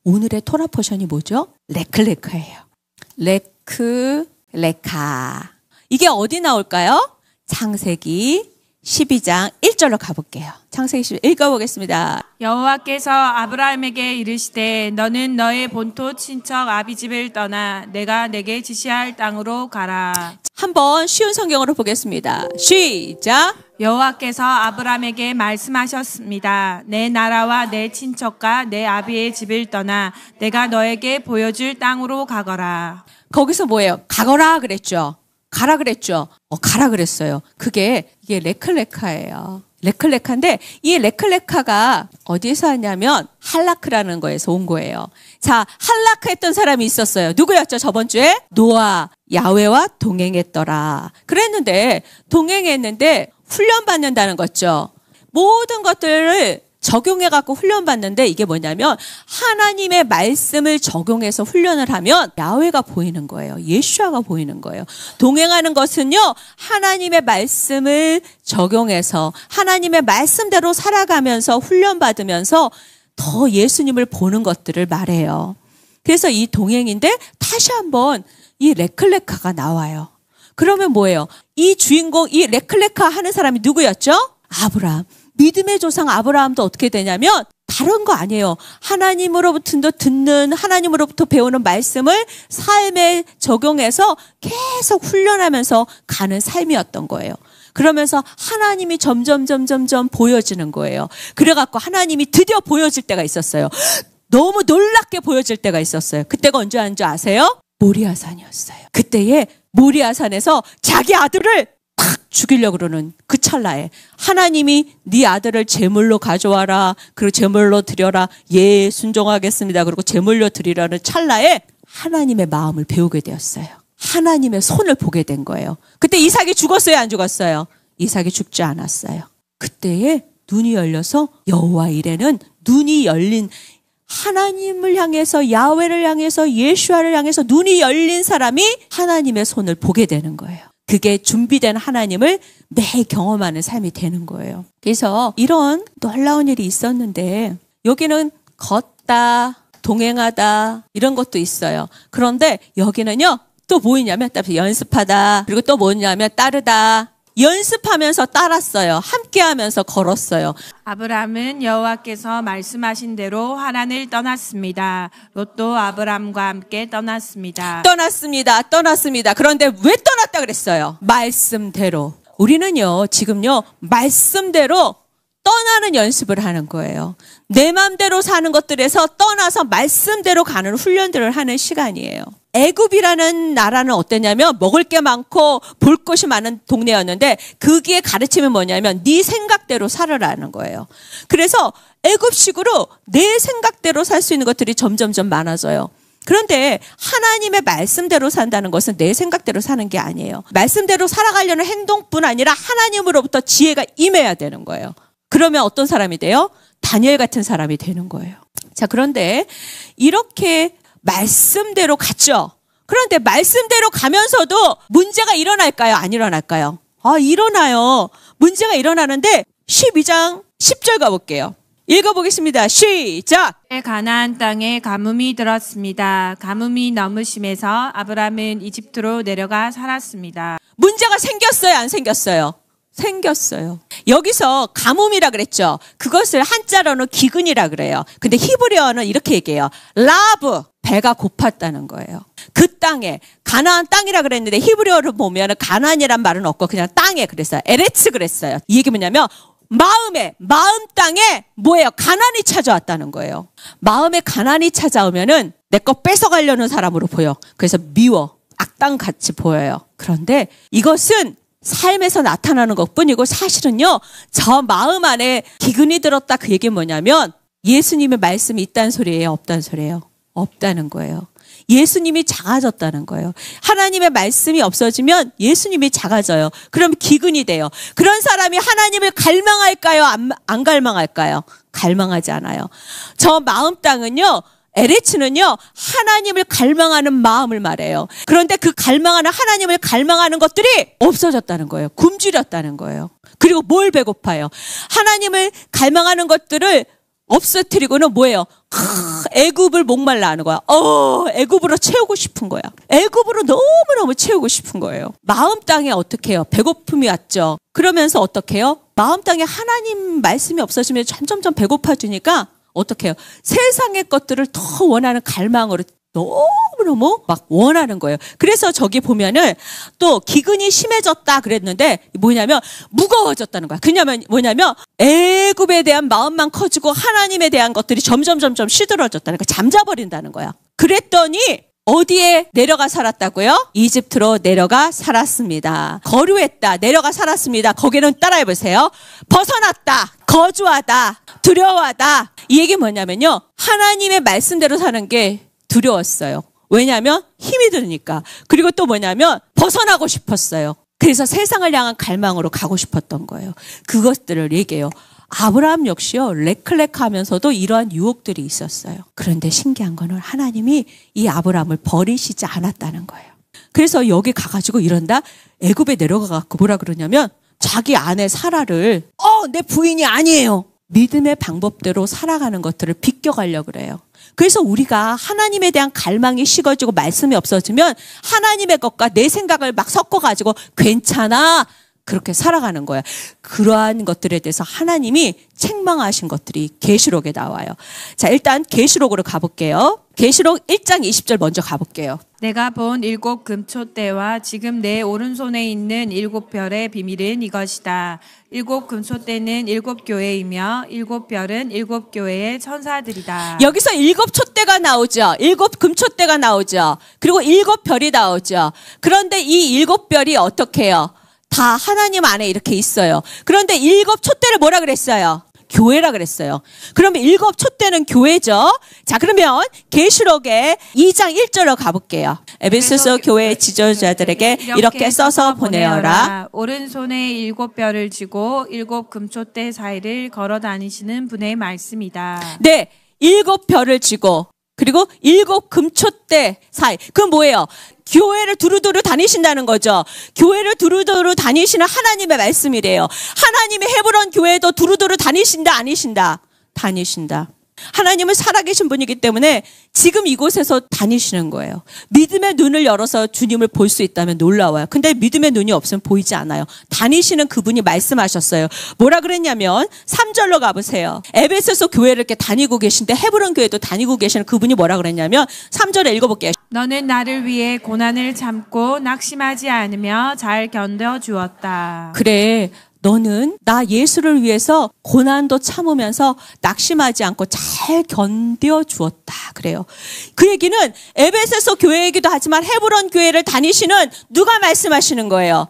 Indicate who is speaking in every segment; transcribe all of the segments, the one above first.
Speaker 1: 오늘의 토라 포션이 뭐죠? 레클레카예요. 레클레카. 이게 어디 나올까요? 창세기 12장 1절로 가볼게요. 창세기 12장 읽어보겠습니다.
Speaker 2: 여호와께서 아브라함에게 이르시되 너는 너의 본토 친척 아비집을 떠나 내가 내게 지시할 땅으로 가라.
Speaker 1: 한번 쉬운 성경으로 보겠습니다. 시작.
Speaker 2: 여호와께서 아브라함에게 말씀하셨습니다. 내 나라와 내 친척과 내 아비의 집을 떠나 내가 너에게 보여줄 땅으로 가거라.
Speaker 1: 거기서 뭐예요? 가거라 그랬죠. 가라 그랬죠. 가라 그랬어요. 이게 레클레카예요. 레클레카인데 이 레클레카가 어디서 왔냐면 할라크라는 거에서 온 거예요. 자, 할라크 했던 사람이 있었어요. 누구였죠? 저번 주에? 노아, 야훼와 동행했더라. 그랬는데 동행했는데 훈련받는다는 거죠. 모든 것들을 적용해갖고 훈련받는데 이게 뭐냐면 하나님의 말씀을 적용해서 훈련을 하면 야훼가 보이는 거예요. 예수아가 보이는 거예요. 동행하는 것은요, 하나님의 말씀을 적용해서 하나님의 말씀대로 살아가면서 훈련받으면서 더 예수님을 보는 것들을 말해요. 그래서 이 동행인데 다시 한번 이 레클레카가 나와요. 그러면 뭐예요? 이 주인공, 이 레클레카 하는 사람이 누구였죠? 아브라함. 믿음의 조상 아브라함도 어떻게 되냐면 다른 거 아니에요. 하나님으로부터 듣는, 하나님으로부터 배우는 말씀을 삶에 적용해서 계속 훈련하면서 가는 삶이었던 거예요. 그러면서 하나님이 점점 보여지는 거예요. 그래갖고 하나님이 드디어 보여질 때가 있었어요. 너무 놀랍게 보여질 때가 있었어요. 그때가 언제인 줄 아세요? 모리아산이었어요. 그때에 모리아산에서 자기 아들을 탁 죽이려고 그러는 그 찰나에 하나님이 네 아들을 제물로 가져와라. 그리고 제물로 드려라. 예, 순종하겠습니다. 그리고 제물로 드리라는 찰나에 하나님의 마음을 배우게 되었어요. 하나님의 손을 보게 된 거예요. 그때 이삭이 죽었어요? 안 죽었어요? 이삭이 죽지 않았어요. 그때에 눈이 열려서 여호와 이레는 눈이 열린 하나님을 향해서 야훼를 향해서 예수아를 향해서 눈이 열린 사람이 하나님의 손을 보게 되는 거예요. 그게 준비된 하나님을 매일 경험하는 삶이 되는 거예요. 그래서 이런 놀라운 일이 있었는데 여기는 걷다, 동행하다 이런 것도 있어요. 그런데 여기는요 또 뭐냐면 연습하다, 그리고 또 뭐냐면 따르다. 연습하면서 따랐어요. 함께하면서 걸었어요.
Speaker 2: 아브라함은 여호와께서 말씀하신 대로 하란을 떠났습니다. 롯도 아브라함과 함께 떠났습니다.
Speaker 1: 떠났습니다. 그런데 왜 떠났다 그랬어요? 말씀대로. 우리는요 지금요 말씀대로 떠나는 연습을 하는 거예요. 내 마음대로 사는 것들에서 떠나서 말씀대로 가는 훈련들을 하는 시간이에요. 애굽이라는 나라는 어땠냐면 먹을 게 많고 볼 것이 많은 동네였는데 그게 가르침이 뭐냐면 네 생각대로 살으라는 거예요. 그래서 애굽식으로 내 생각대로 살 수 있는 것들이 점점점 많아져요. 그런데 하나님의 말씀대로 산다는 것은 내 생각대로 사는 게 아니에요. 말씀대로 살아가려는 행동뿐 아니라 하나님으로부터 지혜가 임해야 되는 거예요. 그러면 어떤 사람이 돼요? 다니엘 같은 사람이 되는 거예요. 자, 그런데 이렇게 말씀대로 갔죠. 그런데 말씀대로 가면서도 문제가 일어날까요? 안 일어날까요? 일어나요. 문제가 일어나는데 12장 10절 가볼게요. 읽어보겠습니다. 시작!
Speaker 2: 가나안 땅에 가뭄이 들었습니다. 가뭄이 너무 심해서 아브라함은 이집트로 내려가 살았습니다.
Speaker 1: 문제가 생겼어요? 안 생겼어요? 생겼어요. 여기서 가뭄이라 그랬죠. 그것을 한자로는 기근이라 그래요. 근데 히브리어는 이렇게 얘기해요. 라브, 배가 고팠다는 거예요. 그 땅에, 가나안 땅이라 그랬는데 히브리어를 보면 가나안이란 말은 없고 그냥 땅에 그랬어요. 에레츠 그랬어요. 이 얘기 뭐냐면 마음 땅에 뭐예요? 가난이 찾아왔다는 거예요. 마음에 가난이 찾아오면은 내 거 뺏어가려는 사람으로 보여. 그래서 미워, 악당같이 보여요. 그런데 이것은 삶에서 나타나는 것뿐이고 사실은요 저 마음 안에 기근이 들었다 그 얘기는 뭐냐면 예수님의 말씀이 있다는 소리예요? 없다는 소리예요? 없다는 거예요. 예수님이 작아졌다는 거예요. 하나님의 말씀이 없어지면 예수님이 작아져요. 그럼 기근이 돼요. 그런 사람이 하나님을 갈망할까요? 안 갈망할까요? 갈망하지 않아요. 저 마음 땅은요 에레츠는요 하나님을 갈망하는 마음을 말해요. 그런데 그 갈망하는 하나님을 갈망하는 것들이 없어졌다는 거예요. 굶주렸다는 거예요. 그리고 뭘 배고파요? 하나님을 갈망하는 것들을 없어뜨리고는 뭐예요? 애굽을 목말라 하는 거야. 애굽으로 채우고 싶은 거야. 애굽으로 너무너무 채우고 싶은 거예요. 마음 땅에 어떻게 해요? 배고픔이 왔죠. 그러면서 어떻게 해요? 마음 땅에 하나님 말씀이 없어지면 점점점 배고파지니까 어떻게 해요? 세상의 것들을 더 원하는 갈망으로 너무너무 막 원하는 거예요. 그래서 저기 보면은 또 기근이 심해졌다 그랬는데 뭐냐면 무거워졌다는 거야. 그냐면 뭐냐면 애굽에 대한 마음만 커지고 하나님에 대한 것들이 점점 시들어졌다는 거야. 잠자버린다는 거야. 그랬더니 어디에 내려가 살았다고요? 이집트로 내려가 살았습니다. 거류했다. 내려가 살았습니다. 거기는 따라해보세요. 벗어났다. 거주하다. 두려워하다. 이 얘기 뭐냐면요. 하나님의 말씀대로 사는 게 두려웠어요. 왜냐하면 힘이 드니까. 그리고 또 뭐냐면 벗어나고 싶었어요. 그래서 세상을 향한 갈망으로 가고 싶었던 거예요. 그것들을 얘기해요. 아브라함 역시요. 레클레크하면서도 이러한 유혹들이 있었어요. 그런데 신기한 거는 하나님이 이 아브라함을 버리시지 않았다는 거예요. 그래서 여기 가가지고 이런다. 애굽에 내려가갖고 뭐라 그러냐면 자기 아내 사라를 내 부인이 아니에요. 믿음의 방법대로 살아가는 것들을 비껴가려고 그래요. 그래서 우리가 하나님에 대한 갈망이 식어지고 말씀이 없어지면 하나님의 것과 내 생각을 막 섞어가지고 괜찮아 그렇게 살아가는 거야. 그러한 것들에 대해서 하나님이 책망하신 것들이 계시록에 나와요. 자, 일단 계시록으로 가볼게요. 계시록 1장 20절 먼저 가볼게요.
Speaker 2: 내가 본 7 금초대와 지금 내 오른손에 있는 7 별의 비밀은 이것이다. 7 금초대는 7 교회이며 7 별은 7 교회의 천사들이다.
Speaker 1: 여기서 7 촛대가 나오죠. 7 금초대가 나오죠. 그리고 7 별이 나오죠. 그런데 이 7 별이 어떻게 해요? 다 하나님 안에 이렇게 있어요. 그런데 7 촛대를 뭐라 그랬어요? 교회라 그랬어요. 그러면 7 촛대는 교회죠. 자, 그러면 계시록의 2장 1절로 가볼게요. 에베소서 교회 지도자들에게 이렇게 써서 보내어라.
Speaker 2: 오른손에 7 별을 쥐고 7 금초대 사이를 걸어 다니시는 분의 말씀이다.
Speaker 1: 네, 7 별을 쥐고 그리고 7 금초대 사이. 그건 뭐예요? 교회를 두루두루 다니신다는 거죠. 교회를 두루두루 다니시는 하나님의 말씀이래요. 하나님의 헤브론 교회도 두루두루 다니신다, 아니신다? 다니신다. 하나님은 살아계신 분이기 때문에 지금 이곳에서 다니시는 거예요. 믿음의 눈을 열어서 주님을 볼 수 있다면 놀라워요. 근데 믿음의 눈이 없으면 보이지 않아요. 다니시는 그분이 말씀하셨어요. 뭐라 그랬냐면 3절로 가보세요. 에베소서 교회를 이렇게 다니고 계신데 헤브론 교회도 다니고 계시는 그분이 뭐라 그랬냐면 3절에 읽어볼게요.
Speaker 2: 너는 나를 위해 고난을 참고 낙심하지 않으며 잘 견뎌 주었다.
Speaker 1: 그래. 너는 나 예수를 위해서 고난도 참으면서 낙심하지 않고 잘 견뎌 주었다. 그래요. 그 얘기는 에베소서 교회이기도 하지만 헤브론 교회를 다니시는 누가 말씀하시는 거예요?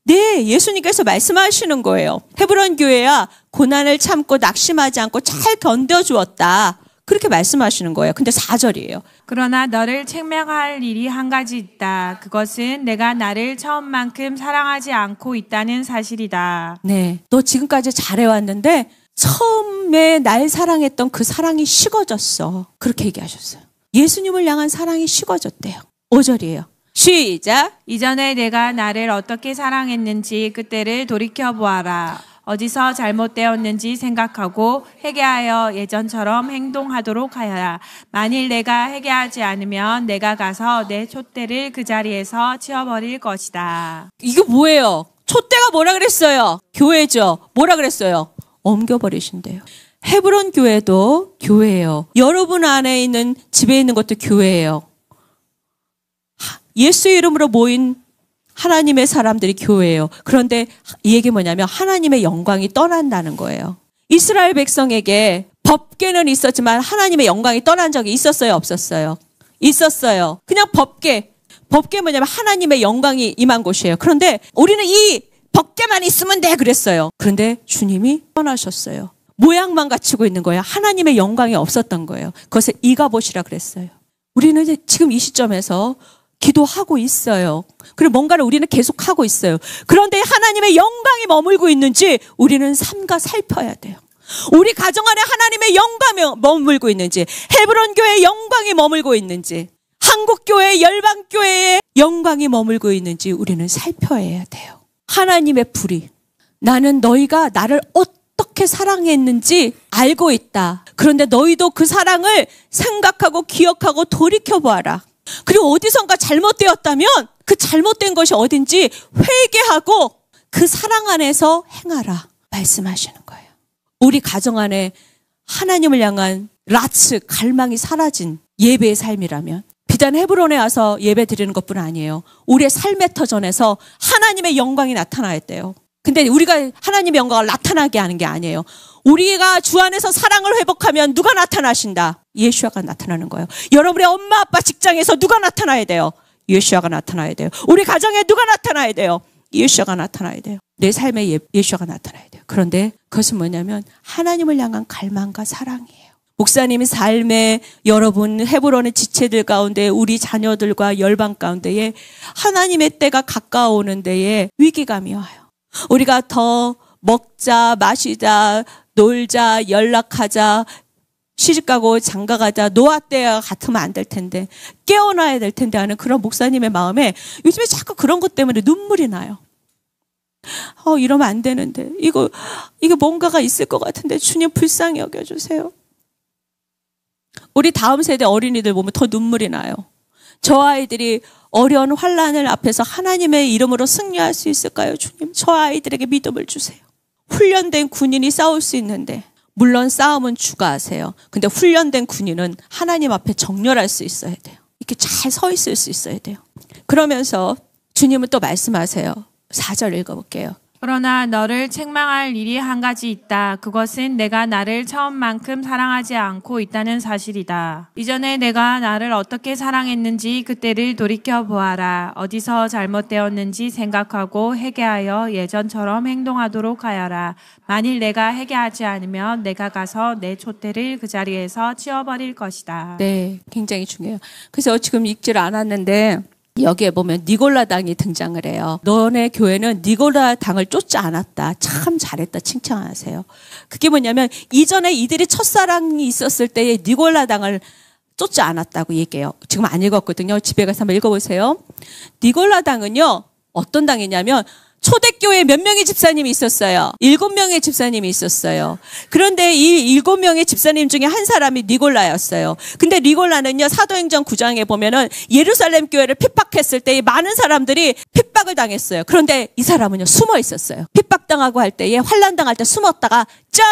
Speaker 1: 네, 예수님께서 말씀하시는 거예요. 헤브론 교회야 고난을 참고 낙심하지 않고 잘 견뎌 주었다. 그렇게 말씀하시는 거예요. 근데 4절이에요.
Speaker 2: 그러나 너를 책망할 일이 한 가지 있다. 그것은 내가 나를 처음만큼 사랑하지 않고 있다는 사실이다.
Speaker 1: 네, 너 지금까지 잘해왔는데 처음에 날 사랑했던 그 사랑이 식어졌어. 그렇게 얘기하셨어요. 예수님을 향한 사랑이 식어졌대요. 5절이에요. 시작.
Speaker 2: 이전에 내가 나를 어떻게 사랑했는지 그때를 돌이켜보아라. 어디서 잘못되었는지 생각하고 회개하여 예전처럼 행동하도록 하여라. 만일 내가 회개하지 않으면 내가 가서 내 촛대를 그 자리에서 치워버릴 것이다.
Speaker 1: 이게 뭐예요? 촛대가 뭐라 그랬어요? 교회죠. 뭐라 그랬어요? 옮겨버리신대요. 헤브론 교회도 교회예요. 여러분 안에 있는 집에 있는 것도 교회예요. 예수의 이름으로 모인 하나님의 사람들이 교회예요. 그런데 이 얘기 뭐냐면 하나님의 영광이 떠난다는 거예요. 이스라엘 백성에게 법궤는 있었지만 하나님의 영광이 떠난 적이 있었어요? 없었어요? 있었어요. 그냥 법궤 뭐냐면 하나님의 영광이 임한 곳이에요. 그런데 우리는 이 법궤만 있으면 돼 그랬어요. 그런데 주님이 떠나셨어요. 모양만 갖추고 있는 거예요. 하나님의 영광이 없었던 거예요. 그것을 이가봇이라 그랬어요. 우리는 지금 이 시점에서 기도하고 있어요. 그리고 뭔가를 우리는 계속하고 있어요. 그런데 하나님의 영광이 머물고 있는지 우리는 삼가 살펴야 돼요. 우리 가정 안에 하나님의 영광이 머물고 있는지, 헤브론 교회의 영광이 머물고 있는지, 한국교회, 열방교회의 영광이 머물고 있는지 우리는 살펴야 돼요. 하나님의 불이 나는 너희가 나를 어떻게 어떻게 사랑했는지 알고 있다. 그런데 너희도 그 사랑을 생각하고 기억하고 돌이켜보아라. 그리고 어디선가 잘못되었다면 그 잘못된 것이 어딘지 회개하고 그 사랑 안에서 행하라 말씀하시는 거예요. 우리 가정 안에 하나님을 향한 라츠 갈망이 사라진 예배의 삶이라면 비단 헤브론에 와서 예배 드리는 것뿐 아니에요. 우리의 삶의 터전에서 하나님의 영광이 나타나야 돼요. 근데 우리가 하나님의 영광을 나타나게 하는 게 아니에요. 우리가 주 안에서 사랑을 회복하면 누가 나타나신다? 예수아가 나타나는 거예요. 여러분의 엄마 아빠 직장에서 누가 나타나야 돼요? 예수아가 나타나야 돼요. 우리 가정에 누가 나타나야 돼요? 예수아가 나타나야 돼요. 내 삶에 예수아가 나타나야 돼요. 그런데 그것은 뭐냐면 하나님을 향한 갈망과 사랑이에요. 목사님의 삶에 여러분 헤브론의 지체들 가운데 우리 자녀들과 열방 가운데에 하나님의 때가 가까워오는 데에 위기감이 와요. 우리가 더 먹자, 마시자, 놀자, 연락하자, 시집가고 장가가자, 노아 때와 같으면 안 될 텐데 깨어나야 될 텐데 하는 그런 목사님의 마음에 요즘에 자꾸 그런 것 때문에 눈물이 나요. 이러면 안 되는데 이게 뭔가가 있을 것 같은데 주님 불쌍히 여겨주세요. 우리 다음 세대 어린이들 보면 더 눈물이 나요. 저 아이들이 어려운 환난을 앞에서 하나님의 이름으로 승리할 수 있을까요? 주님, 저 아이들에게 믿음을 주세요. 훈련된 군인이 싸울 수 있는데 물론 싸움은 주가 하세요. 근데 훈련된 군인은 하나님 앞에 정렬할 수 있어야 돼요. 이렇게 잘 서 있을 수 있어야 돼요. 그러면서 주님은 또 말씀하세요. 4절 읽어볼게요.
Speaker 2: 그러나 너를 책망할 일이 한 가지 있다. 그것은 내가 나를 처음만큼 사랑하지 않고 있다는 사실이다. 이전에 내가 나를 어떻게 사랑했는지 그때를 돌이켜보아라. 어디서 잘못되었는지 생각하고 회개하여 예전처럼 행동하도록 하여라. 만일 내가 회개하지 않으면 내가 가서 내 촛대를 그 자리에서 치워버릴 것이다.
Speaker 1: 네, 굉장히 중요해요. 그래서 지금 읽지를 않았는데 여기에 보면 니골라당이 등장을 해요. 너네 교회는 니골라당을 쫓지 않았다. 참 잘했다. 칭찬하세요. 그게 뭐냐면 이전에 이들이 첫사랑이 있었을 때에 니골라당을 쫓지 않았다고 얘기해요. 지금 안 읽었거든요. 집에 가서 한번 읽어보세요. 니골라당은요. 어떤 당이냐면 초대교회에 몇 명의 집사님이 있었어요? 7명의 집사님이 있었어요. 그런데 이 7명의 집사님 중에 한 사람이 니골라였어요. 근데 니골라는요, 사도행전 9장에 보면은 예루살렘 교회를 핍박했을 때 많은 사람들이 핍박을 당했어요. 그런데 이 사람은요, 숨어 있었어요. 핍박당하고 할 때에 환난당할 때 숨었다가 짠!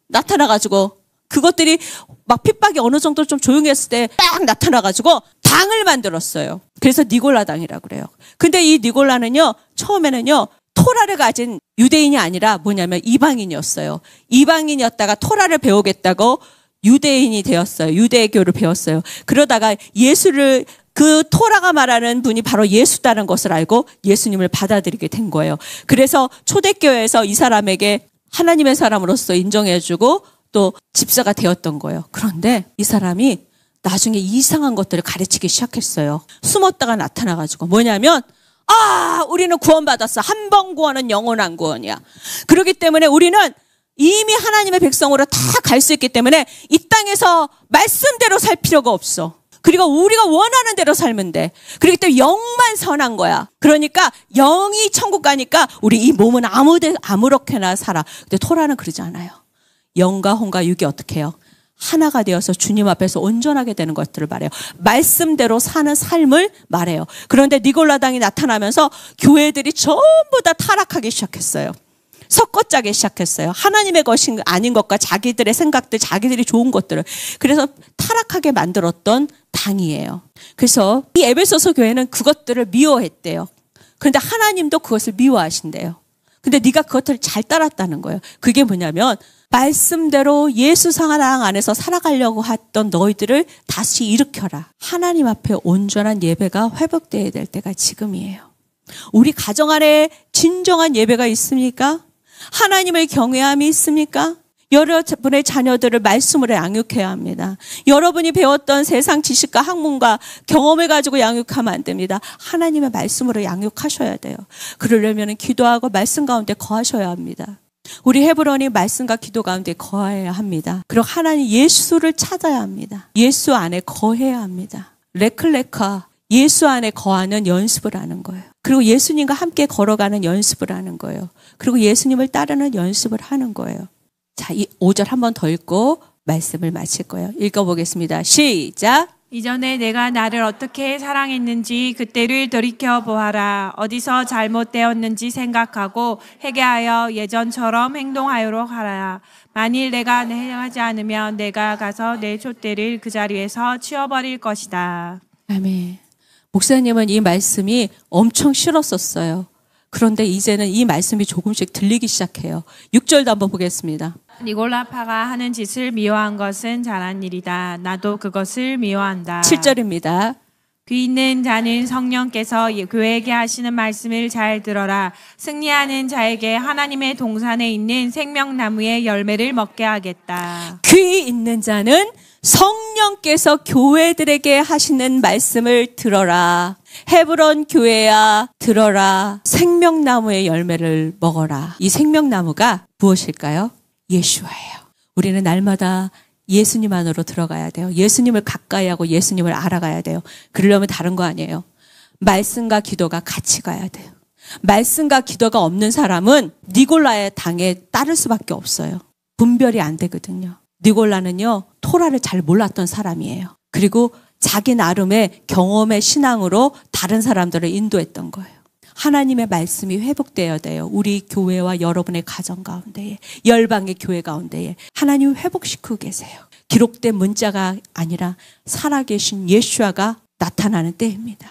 Speaker 1: 나타나가지고 그것들이 막 핍박이 어느 정도 좀 조용했을 때 딱 나타나가지고 당을 만들었어요. 그래서 니골라당이라고 그래요. 근데 이 니골라는요, 처음에는요, 토라를 가진 유대인이 아니라 뭐냐면 이방인이었어요. 이방인이었다가 토라를 배우겠다고 유대인이 되었어요. 유대교를 배웠어요. 그러다가 예수를 그 토라가 말하는 분이 바로 예수다는 것을 알고 예수님을 받아들이게 된 거예요. 그래서 초대교회에서 이 사람에게 하나님의 사람으로서 인정해주고 또 집사가 되었던 거예요. 그런데 이 사람이 나중에 이상한 것들을 가르치기 시작했어요. 숨었다가 나타나가지고 뭐냐면 우리는 구원받았어. 한 번 구원은 영원한 구원이야. 그렇기 때문에 우리는 이미 하나님의 백성으로 다 갈 수 있기 때문에 이 땅에서 말씀대로 살 필요가 없어. 그리고 우리가 원하는 대로 살면 돼. 그렇기 때문에 영만 선한 거야. 그러니까 영이 천국 가니까 우리 이 몸은 아무렇게나 살아. 근데 토라는 그러지 않아요. 영과 혼과 육이 어떻게 해요? 하나가 되어서 주님 앞에서 온전하게 되는 것들을 말해요. 말씀대로 사는 삶을 말해요. 그런데 니골라당이 나타나면서 교회들이 전부 다 타락하기 시작했어요. 섞어짜기 시작했어요. 하나님의 것이 아닌 것과 자기들의 생각들, 자기들이 좋은 것들을. 그래서 타락하게 만들었던 당이에요. 그래서 이 에베소서 교회는 그것들을 미워했대요. 그런데 하나님도 그것을 미워하신대요. 근데 네가 그것을 잘 따랐다는 거예요. 그게 뭐냐면 말씀대로 예수 사랑 안에서 살아가려고 했던 너희들을 다시 일으켜라. 하나님 앞에 온전한 예배가 회복되어야 될 때가 지금이에요. 우리 가정 안에 진정한 예배가 있습니까? 하나님을 경외함이 있습니까? 여러분의 자녀들을 말씀으로 양육해야 합니다. 여러분이 배웠던 세상 지식과 학문과 경험을 가지고 양육하면 안 됩니다. 하나님의 말씀으로 양육하셔야 돼요. 그러려면 기도하고 말씀 가운데 거하셔야 합니다. 우리 헤브론이 말씀과 기도 가운데 거해야 합니다. 그리고 하나님 예수를 찾아야 합니다. 예수 안에 거해야 합니다. 레클레카, 예수 안에 거하는 연습을 하는 거예요. 그리고 예수님과 함께 걸어가는 연습을 하는 거예요. 그리고 예수님을 따르는 연습을 하는 거예요. 자, 이 5절 한 번 더 읽고 말씀을 마칠 거예요. 읽어보겠습니다. 시작.
Speaker 2: 이전에 내가 나를 어떻게 사랑했는지 그때를 돌이켜 보아라. 어디서 잘못되었는지 생각하고 회개하여 예전처럼 행동하도록 하라. 만일 내가 행하지 않으면 내가 가서 내 촛대를 그 자리에서 치워버릴 것이다.
Speaker 1: 아멘. 목사님은 이 말씀이 엄청 싫었었어요. 그런데 이제는 이 말씀이 조금씩 들리기 시작해요. 6절도 한번 보겠습니다.
Speaker 2: 니골라파가 하는 짓을 미워한 것은 잘한 일이다. 나도 그것을 미워한다.
Speaker 1: 7절입니다.
Speaker 2: 귀 있는 자는 성령께서 교회에게 하시는 말씀을 잘 들어라. 승리하는 자에게 하나님의 동산에 있는 생명나무의 열매를 먹게 하겠다.
Speaker 1: 귀 있는 자는 성령께서 교회들에게 하시는 말씀을 들어라. 헤브론 교회야 들어라. 생명나무의 열매를 먹어라. 이 생명나무가 무엇일까요? 예수와예요. 우리는 날마다 예수님 안으로 들어가야 돼요. 예수님을 가까이 하고 예수님을 알아가야 돼요. 그러려면 다른 거 아니에요. 말씀과 기도가 같이 가야 돼요. 말씀과 기도가 없는 사람은 니골라의 당에 따를 수밖에 없어요. 분별이 안 되거든요. 니골라는요, 토라를 잘 몰랐던 사람이에요. 그리고 자기 나름의 경험의 신앙으로 다른 사람들을 인도했던 거예요. 하나님의 말씀이 회복되어야 돼요. 우리 교회와 여러분의 가정 가운데에, 열방의 교회 가운데에 하나님이 회복시키고 계세요. 기록된 문자가 아니라 살아계신 예수아가 나타나는 때입니다.